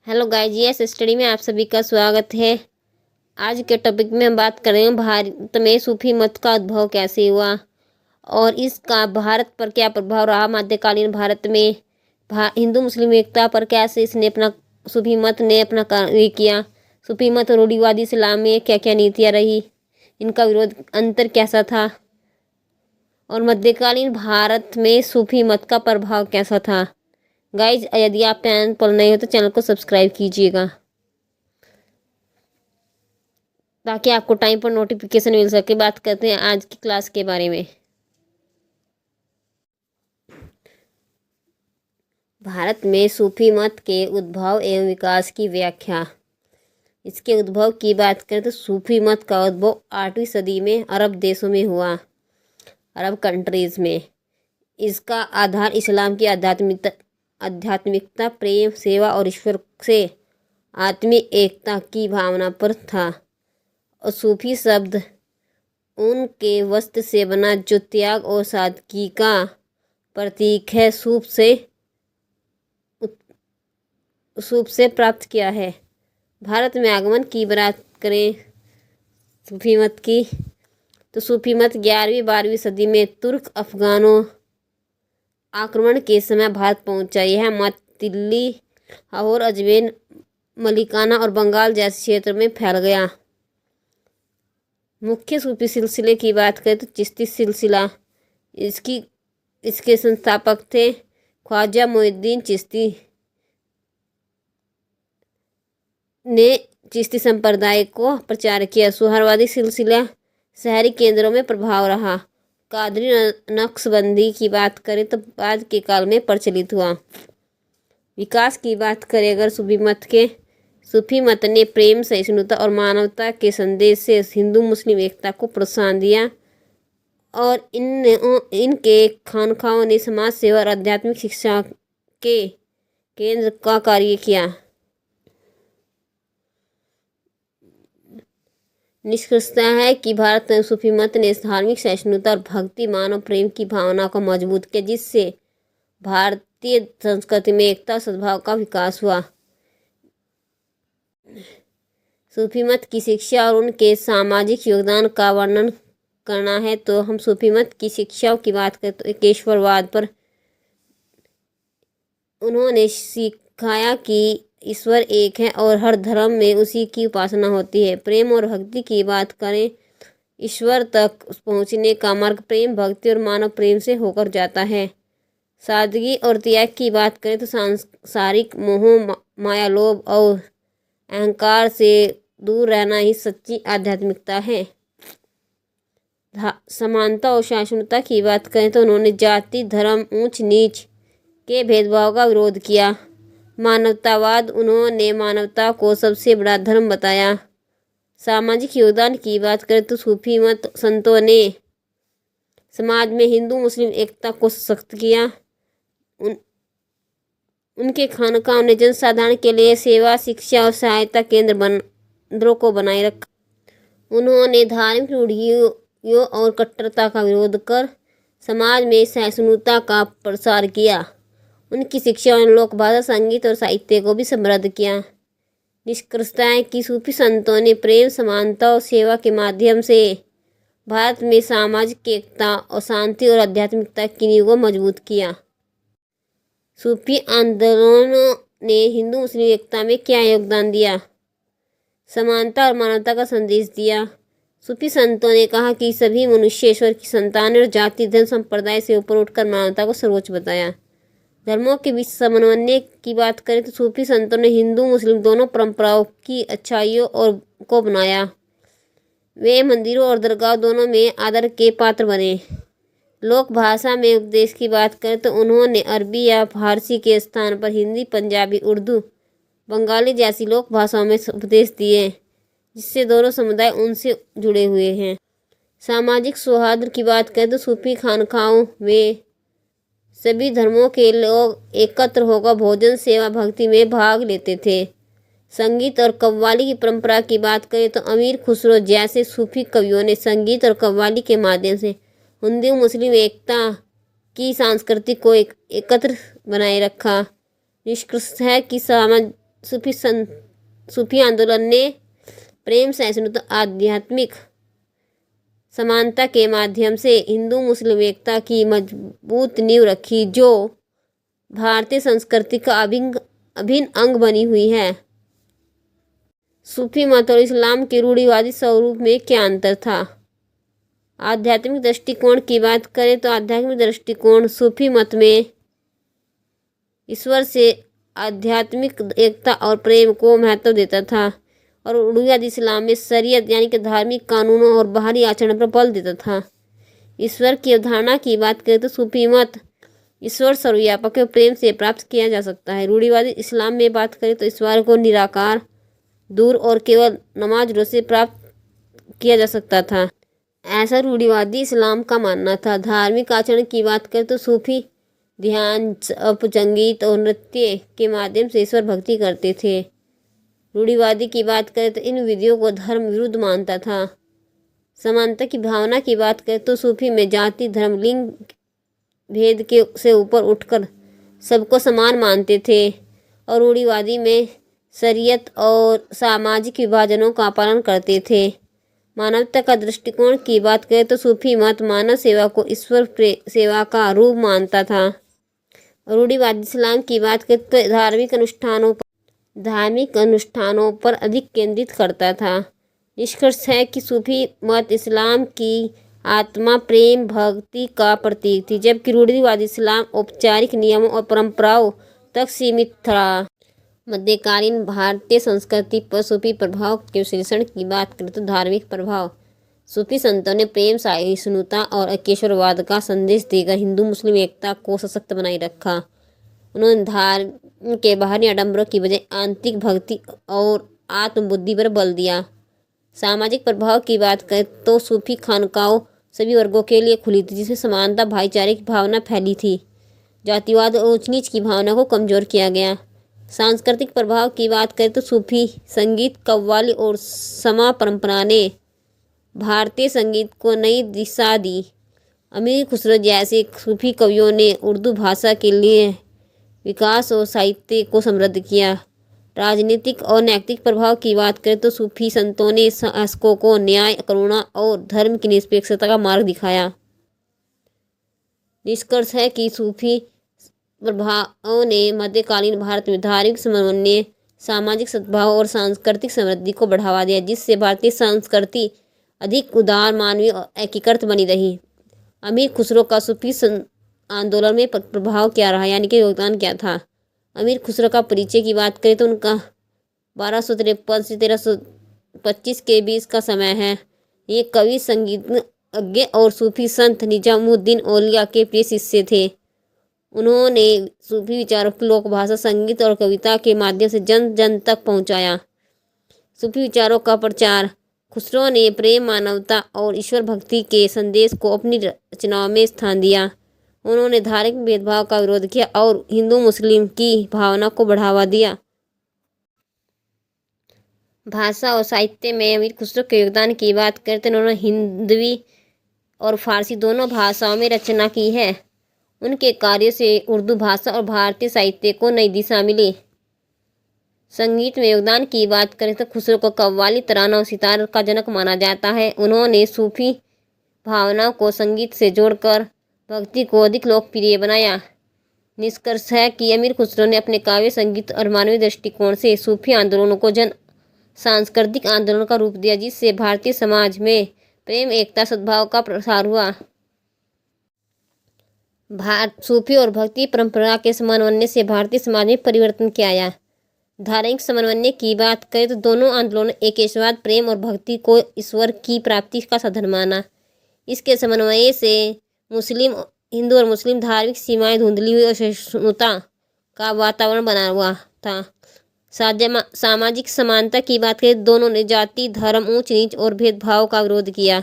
Hello guys, yes study में आप सभी का स्वागत है। आज के टॉपिक में हम बात कर रहे हैं भारत में सूफी मत का उद्भव कैसे हुआ और इसका भारत पर क्या प्रभाव रहा। मध्यकालीन भारत में हिंदू मुस्लिम एकता पर कैसे इसने अपना सूफी मत ने अपना कार्य किया। सूफी मत और रूढ़िवादी इस्लाम में क्या क्या नीतियाँ रही, इनका विरोध अंतर कैसा था और मध्यकालीन भारत में सूफी मत का प्रभाव कैसा था। गाइज, यदि आप चैनल पर नए हो तो चैनल को सब्सक्राइब कीजिएगा ताकि आपको टाइम पर नोटिफिकेशन मिल सके। बात करते हैं आज की क्लास के बारे में। भारत में सूफी मत के उद्भव एवं विकास की व्याख्या। इसके उद्भव की बात करें तो सूफी मत का उद्भव 8वीं सदी में अरब देशों में हुआ, अरब कंट्रीज में। इसका आधार इस्लाम की आध्यात्मिकता, प्रेम, सेवा और ईश्वर से आत्मिक एकता की भावना पर था। और सूफी शब्द उनके वस्त्र से बना जो त्याग और सादगी का प्रतीक है, सूफ से प्राप्त किया है। भारत में आगमन की बात करें सूफी मत की तो सूफी मत 11वीं-12वीं सदी में तुर्क अफगानों आक्रमण के समय भारत पहुंचा। यह मत दिल्ली, लाहौर, अजमेर, मलिकाना और बंगाल जैसे क्षेत्र में फैल गया। मुख्य सूफी सिलसिले की बात करें तो चिश्ती सिलसिला, इसके संस्थापक थे ख्वाजा मोइनुद्दीन चिश्ती ने चिश्ती संप्रदाय को प्रचार किया। सुहरावर्दी सिलसिला शहरी केंद्रों में प्रभाव रहा। कादरी नक्शबंदी की बात करें तो बाद के काल में प्रचलित हुआ। विकास की बात करें अगर सूफी मत ने प्रेम, सहिष्णुता और मानवता के संदेश से हिंदू मुस्लिम एकता को प्रोत्साहन दिया और इनके खानखाओं ने समाज सेवा और आध्यात्मिक शिक्षा के केंद्र का कार्य किया। निष्कर्षता है कि भारत में सूफी मत ने धार्मिक सहिष्णुता और भक्ति, मानव प्रेम की भावना को मजबूत किया, जिससे भारतीय संस्कृति में एकता और सद्भाव का विकास हुआ। सूफी मत की शिक्षा और उनके सामाजिक योगदान का वर्णन करना है तो हम सूफी मत की शिक्षाओं की बात करें तो एकेश्वरवाद पर उन्होंने सिखाया कि ईश्वर एक है और हर धर्म में उसी की उपासना होती है। प्रेम और भक्ति की बात करें, ईश्वर तक पहुँचने का मार्ग प्रेम, भक्ति और मानव प्रेम से होकर जाता है। सादगी और त्याग की बात करें तो सांसारिक मोह, माया, लोभ और अहंकार से दूर रहना ही सच्ची आध्यात्मिकता है। समानता और सहिष्णुता की बात करें तो उन्होंने जाति, धर्म, ऊंच नीच के भेदभाव का विरोध किया। मानवतावाद, उन्होंने मानवता को सबसे बड़ा धर्म बताया। सामाजिक योगदान की बात करें तो सूफी मत संतों ने समाज में हिंदू मुस्लिम एकता को सशक्त किया। उनके खानकाओं ने जनसाधारण के लिए सेवा, शिक्षा और सहायता केंद्रों को बनाए रखा। उन्होंने धार्मिक रूढ़ियों और कट्टरता का विरोध कर समाज में सहिष्णुता का प्रसार किया। उनकी शिक्षा ने लोक भाषा, संगीत और साहित्य को भी समृद्ध किया। निष्कर्षता है कि सूफी संतों ने प्रेम, समानता और सेवा के माध्यम से भारत में सामाजिक एकता और शांति और आध्यात्मिकता की नींव को मजबूत किया। सूफी आंदोलनों ने हिंदू मुस्लिम एकता में क्या योगदान दिया? समानता और मानवता का संदेश दिया। सूफी संतों ने कहा कि सभी मनुष्य ईश्वर की संतान और जाति, धर्म, संप्रदाय से ऊपर उठकर मानवता को सर्वोच्च बताया। धर्मों के बीच समन्वय की बात करें तो सूफी संतों ने हिंदू मुस्लिम दोनों परंपराओं की अच्छाइयों को बनाया। वे मंदिरों और दरगाह दोनों में आदर के पात्र बने। लोक भाषा में उपदेश की बात करें तो उन्होंने अरबी या फारसी के स्थान पर हिंदी, पंजाबी, उर्दू, बंगाली जैसी लोक भाषाओं में उपदेश दिए, जिससे दोनों समुदाय उनसे जुड़े हुए हैं। सामाजिक सौहार्द की बात करें तो सूफी खानकाओं में सभी धर्मों के लोग एकत्र होकर भोजन, सेवा, भक्ति में भाग लेते थे। संगीत और कव्वाली की परंपरा की बात करें तो अमीर खुसरो जैसे सूफी कवियों ने संगीत और कव्वाली के माध्यम से हिंदू मुस्लिम एकता की संस्कृति को एकत्र बनाए रखा। निष्कर्ष है कि सूफी आंदोलन ने प्रेम, सहिष्णुता, आध्यात्मिक समानता के माध्यम से हिंदू मुस्लिम एकता की मजबूत नींव रखी, जो भारतीय संस्कृति का अभिन्न अंग बनी हुई है। सूफी मत और इस्लाम के रूढ़िवादी स्वरूप में क्या अंतर था? आध्यात्मिक दृष्टिकोण की बात करें तो आध्यात्मिक दृष्टिकोण सूफी मत में ईश्वर से आध्यात्मिक एकता और प्रेम को महत्व देता था और रूढ़िवादी इस्लाम में शरीयत यानी कि धार्मिक कानूनों और बाहरी आचरण पर बल देता था। ईश्वर की अवधारणा की बात करें तो सूफी मत ईश्वर सर्वव्यापक और प्रेम से प्राप्त किया जा सकता है। रूढ़िवादी इस्लाम में बात करें तो ईश्वर को निराकार, दूर और केवल नमाज रोज़े से प्राप्त किया जा सकता था, ऐसा रूढ़िवादी इस्लाम का मानना था। धार्मिक आचरण की बात करें तो सूफी ध्यान, जप, संगीत और नृत्य के माध्यम से ईश्वर भक्ति करते थे। रूढ़िवादी की बात करें तो इन विधियों को धर्म विरुद्ध मानता था। समानता की भावना की बात करें तो सूफी में जाति, धर्म, लिंग भेद के से ऊपर उठकर सबको समान मानते थे और रूढ़िवादी में शरीयत और सामाजिक विभाजनों का पालन करते थे। मानवता का दृष्टिकोण की बात करें तो सूफी मत मानव सेवा को ईश्वर सेवा का रूप मानता था। रूढ़िवादी इस्लाम की बात करें तो धार्मिक अनुष्ठानों पर अधिक केंद्रित करता था। निष्कर्ष है कि सूफी मत इस्लाम की आत्मा, प्रेम, भक्ति का प्रतीक थी, जबकि रूढ़िवादी इस्लाम औपचारिक नियमों और परंपराओं तक सीमित था। मध्यकालीन भारतीय संस्कृति पर सूफी प्रभाव के विश्लेषण की बात करें तो धार्मिक प्रभाव। सूफी संतों ने प्रेम, सहिष्णुता और एकेश्वरवाद का संदेश देकर हिंदू मुस्लिम एकता को सशक्त बनाए रखा। उन्होंने धर्म के बाहरी आडंबरों की बजाय आंतरिक भक्ति और आत्मबुद्धि पर बल दिया। सामाजिक प्रभाव की बात करें तो सूफी खानकाओं सभी वर्गों के लिए खुली थी, जिसमें समानता, भाईचारे की भावना फैली थी। जातिवाद और ऊंच नीच की भावना को कमजोर किया गया। सांस्कृतिक प्रभाव की बात करें तो सूफी संगीत, कव्वाली और समा परंपरा ने भारतीय संगीत को नई दिशा दी। अमीर खुसरो जैसे सूफी कवियों ने उर्दू भाषा के लिए विकास और साहित्य को समृद्ध किया। राजनीतिक और नैतिक प्रभाव की बात करें तो सूफी संतों ने शासकों को न्याय, करुणा और धर्म की निष्पक्षता का मार्ग दिखाया। निष्कर्ष है कि सूफी प्रभावों ने मध्यकालीन भारत में धार्मिक समन्वय, सामाजिक सद्भाव और सांस्कृतिक समृद्धि को बढ़ावा दिया, जिससे भारतीय संस्कृति अधिक उदार, मानवीय और एकीकृत बनी रही। अमीर खुसरो का सूफी आंदोलन में प्रभाव क्या रहा, यानी कि योगदान क्या था? अमीर खुसरो का परिचय की बात करें तो उनका 1253 से 1325 के बीच का समय है। ये कवि, संगीतज्ञ और सूफी संत निजामुद्दीन औलिया के प्रिय शिष्य थे। उन्होंने सूफी विचारों को लोक भाषा, संगीत और कविता के माध्यम से जन जन तक पहुंचाया। सूफी विचारों का प्रचार। खुसरो ने प्रेम, मानवता और ईश्वर भक्ति के संदेश को अपनी रचनाओं में स्थान दिया। उन्होंने धार्मिक भेदभाव का विरोध किया और हिंदू मुस्लिम की भावना को बढ़ावा दिया। भाषा और साहित्य में अमीर खुसरो के योगदान की बात करें तो उन्होंने हिंदवी और फारसी दोनों भाषाओं में रचना की है। उनके कार्यों से उर्दू भाषा और भारतीय साहित्य को नई दिशा मिली। संगीत में योगदान की बात करें तो खुसरो को कव्वाली, तराना और सितार का जनक माना जाता है। उन्होंने सूफी भावनाओं को संगीत से जोड़कर भक्ति को अधिक लोकप्रिय बनाया। निष्कर्ष है कि अमीर खुसरो ने अपने काव्य, संगीत और मानवीय दृष्टिकोण से सूफी आंदोलनों को जन सांस्कृतिक आंदोलन का रूप दिया, जिससे भारतीय समाज में प्रेम, एकता, सद्भाव का प्रसार हुआ। सूफी और भक्ति परंपरा के समन्वय से भारतीय समाज में परिवर्तन क्या आया? धार्मिक समन्वय की बात करें तो दोनों आंदोलन एकेश्वरवाद, प्रेम और भक्ति को ईश्वर की प्राप्ति का साधन माना। इसके समन्वय से हिंदू और मुस्लिम धार्मिक सीमाएं धुंधली हुई और सहिष्णुता का वातावरण बना हुआ था। सामाजिक समानता की बात करें दोनों ने जाति, धर्म, ऊंच नीच और भेदभाव का विरोध किया।